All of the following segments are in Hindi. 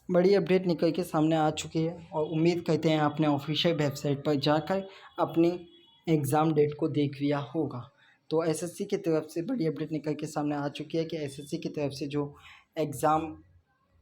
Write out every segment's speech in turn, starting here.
बड़ी अपडेट निकल के सामने आ चुकी है और उम्मीद करते हैं आपने ऑफिशियल वेबसाइट पर जाकर अपनी एग्ज़ाम डेट को देख लिया होगा। तो एसएससी की तरफ से बड़ी अपडेट निकल के सामने आ चुकी है कि एसएससी की तरफ से जो एग्ज़ाम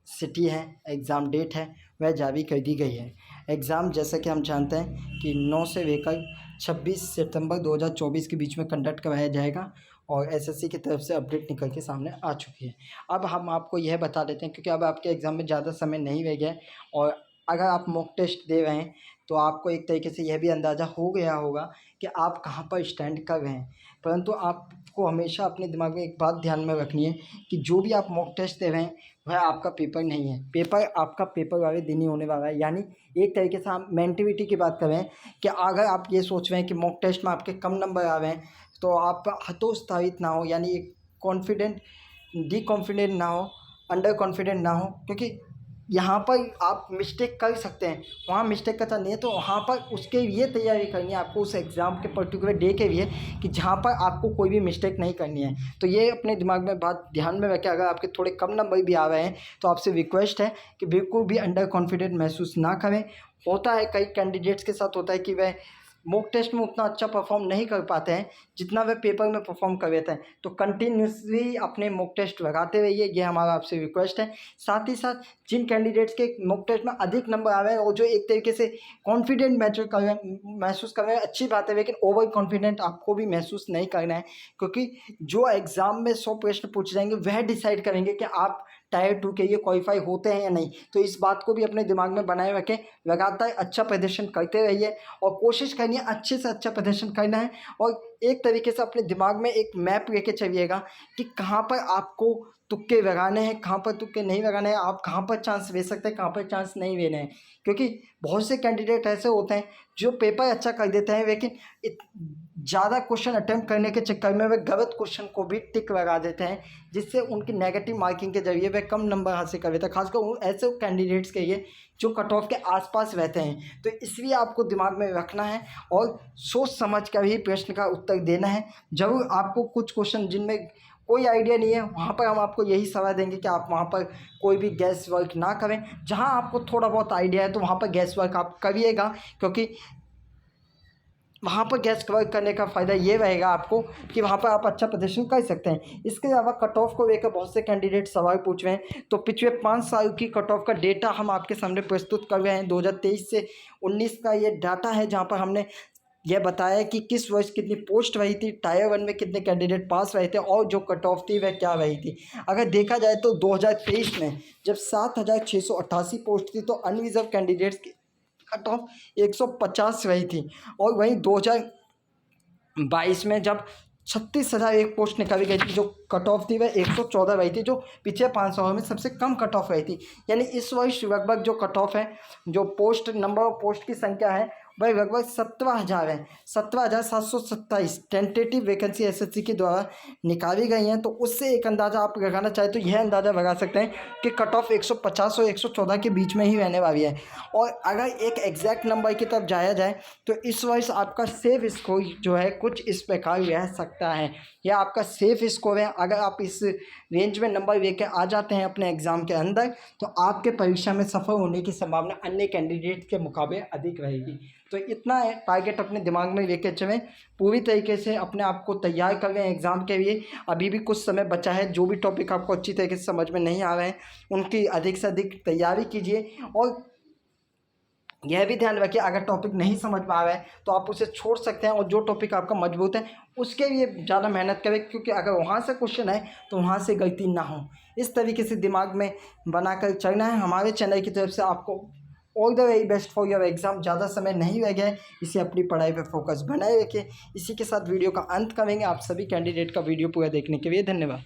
सिटी है, एग्ज़ाम डेट है, वह जारी कर दी गई है। एग्ज़ाम जैसा कि हम जानते हैं कि 9 से लेकर 26 सितंबर 2024 के बीच में कंडक्ट कराया जाएगा और एसएससी की तरफ से अपडेट निकल के सामने आ चुकी है। अब हम आपको यह बता देते हैं, क्योंकि अब आपके एग्ज़ाम में ज़्यादा समय नहीं रह गया है और अगर आप मॉक टेस्ट दे रहे हैं तो आपको एक तरीके से यह भी अंदाज़ा हो गया होगा कि आप कहाँ पर स्टैंड कर रहे हैं। परंतु आपको हमेशा अपने दिमाग में एक बात ध्यान में रखनी है कि जो भी आप मॉक टेस्ट दे रहे हैं वह आपका पेपर नहीं है। पेपर आपका पेपर वाले दिन ही होने वाला है। यानी एक तरीके से हम मेंटिविटी की बात कर रहे हैं कि अगर आप ये सोच रहे हैं कि मॉक टेस्ट में आपके कम नंबर आ रहे हैं तो आप हतोत्साहित ना हो, यानी एक कॉन्फिडेंट डी कॉन्फिडेंट ना हो, अंडर कॉन्फिडेंट ना हो, क्योंकि यहाँ पर आप मिस्टेक कर सकते हैं, वहाँ मिस्टेक करता नहीं है। तो वहाँ पर उसके लिए तैयारी करनी है आपको, उस एग्ज़ाम के पर्टिकुलर डे के लिए, कि जहाँ पर आपको कोई भी मिस्टेक नहीं करनी है। तो ये अपने दिमाग में बात ध्यान में रखें। अगर आपके थोड़े कम नंबर भी आ रहे हैं तो आपसे रिक्वेस्ट है कि बिल्कुल भी अंडर कॉन्फिडेंट महसूस ना करें। होता है, कई कैंडिडेट्स के साथ होता है कि वह मॉक टेस्ट में उतना अच्छा परफॉर्म नहीं कर पाते हैं जितना वे पेपर में परफॉर्म कर लेते हैं। तो कंटिन्यूसली अपने मॉक टेस्ट लगाते रहिए, ये हमारा आपसे रिक्वेस्ट है। साथ ही साथ जिन कैंडिडेट्स के मॉक टेस्ट में अधिक नंबर आ रहे हैं और जो एक तरीके से कॉन्फिडेंट महसूस कर रहे हैं, अच्छी बात है, लेकिन ओवर कॉन्फिडेंट आपको भी महसूस नहीं करना है, क्योंकि जो एग्ज़ाम में 100 प्रश्न पूछे जाएंगे वह डिसाइड करेंगे कि आप टायर 2 के लिए क्वालिफाई होते हैं या नहीं। तो इस बात को भी अपने दिमाग में बनाए रखें। लगातार अच्छा प्रदर्शन करते रहिए और कोशिश करनी है अच्छे से अच्छा प्रदर्शन करना है। और एक तरीके से अपने दिमाग में एक मैप लेके चलिएगा कि कहाँ पर आपको तुक्के लगाने हैं, कहाँ पर तुक्के नहीं लगाने हैं, आप कहाँ पर चांस ले सकते हैं, कहाँ पर चांस नहीं लेने हैं। क्योंकि बहुत से कैंडिडेट ऐसे होते हैं जो पेपर अच्छा कर देते हैं, लेकिन ज़्यादा क्वेश्चन अटैम्प्ट करने के चक्कर में वे गलत क्वेश्चन को भी टिक लगा देते हैं, जिससे उनकी नेगेटिव मार्किंग के जरिए वे कम नंबर हासिल कर लेते हैं, खासकर ऐसे कैंडिडेट्स के लिए जो कट ऑफ के आसपास रहते हैं। तो इसलिए आपको दिमाग में रखना है और सोच समझ कर ही प्रश्न का उत्तर देना है। ज़रूर आपको कुछ क्वेश्चन जिनमें कोई आइडिया नहीं है, वहाँ पर हम आपको यही सलाह देंगे कि आप वहाँ पर कोई भी गैस वर्क ना करें। जहाँ आपको थोड़ा बहुत आइडिया है तो वहाँ पर गैस वर्क आप करिएगा, क्योंकि वहाँ पर गैस वर्क करने का फ़ायदा ये रहेगा आपको कि वहाँ पर आप अच्छा प्रदर्शन कर सकते हैं। इसके अलावा कट ऑफ को लेकर बहुत से कैंडिडेट सवाल पूछ रहे हैं, तो पिछले 5 साल की कट ऑफ का डेटा हम आपके सामने प्रस्तुत कर रहे हैं। 2023 से 19 का ये डाटा है, जहाँ पर हमने यह बताया कि किस वर्ष कितनी पोस्ट रही थी, टायर 1 में कितने कैंडिडेट पास रहे थे और जो कट ऑफ थी वह क्या रही थी। अगर देखा जाए तो 2023 में जब 7,688 पोस्ट थी तो अनरिजर्व कैंडिडेट्स की कट ऑफ 150 रही थी, और वहीं 2022 में जब 36,001 पोस्ट निकाली गई थी, जो कट ऑफ थी वह 114 रही थी, जो पिछले 5 सालों में सबसे कम कट ऑफ रही थी। यानी इस वर्ष लगभग जो कट ऑफ है, जो पोस्ट नंबर ऑफ पोस्ट की संख्या है वह लगभग 17,000 है। 17,727 टेंटेटिव वैकेंसी एसएससी के द्वारा निकाली गई हैं। तो उससे एक अंदाज़ा आप लगाना चाहे तो यह अंदाज़ा लगा सकते हैं कि कट ऑफ 150 और 114 के बीच में ही रहने वाली है। और अगर एक एग्जैक्ट नंबर की तरफ जाया जाए तो इस वर्ष आपका सेफ स्कोर जो है कुछ इस प्रकार रह सकता है। यह आपका सेफ स्कोर है। अगर आप इस रेंज में नंबर लेके आ जाते हैं अपने एग्ज़ाम के अंदर तो आपके परीक्षा में सफल होने की संभावना अन्य कैंडिडेट के मुकाबले अधिक रहेगी। तो इतना है, टारगेट अपने दिमाग में लेके चलें, पूरी तरीके से अपने आप को तैयार कर लें एग्ज़ाम के लिए। अभी भी कुछ समय बचा है। जो भी टॉपिक आपको अच्छी तरीके से समझ में नहीं आ रहे हैं उनकी अधिक से अधिक तैयारी कीजिए। और यह भी ध्यान रखिए, अगर टॉपिक नहीं समझ में आ रहा है तो आप उसे छोड़ सकते हैं और जो टॉपिक आपका मजबूत है उसके लिए ज़्यादा मेहनत करें, क्योंकि अगर वहाँ से क्वेश्चन है तो वहाँ से गलती ना हो। इस तरीके से दिमाग में बनाकर चलना है। हमारे चैनल की तरफ से आपको all the very best for your exam. ज़्यादा समय नहीं रह गया है, इसे अपनी पढ़ाई पर फोकस बनाए रखिए। इसी के साथ वीडियो का अंत करेंगे। आप सभी कैंडिडेट का वीडियो पूरा देखने के लिए धन्यवाद।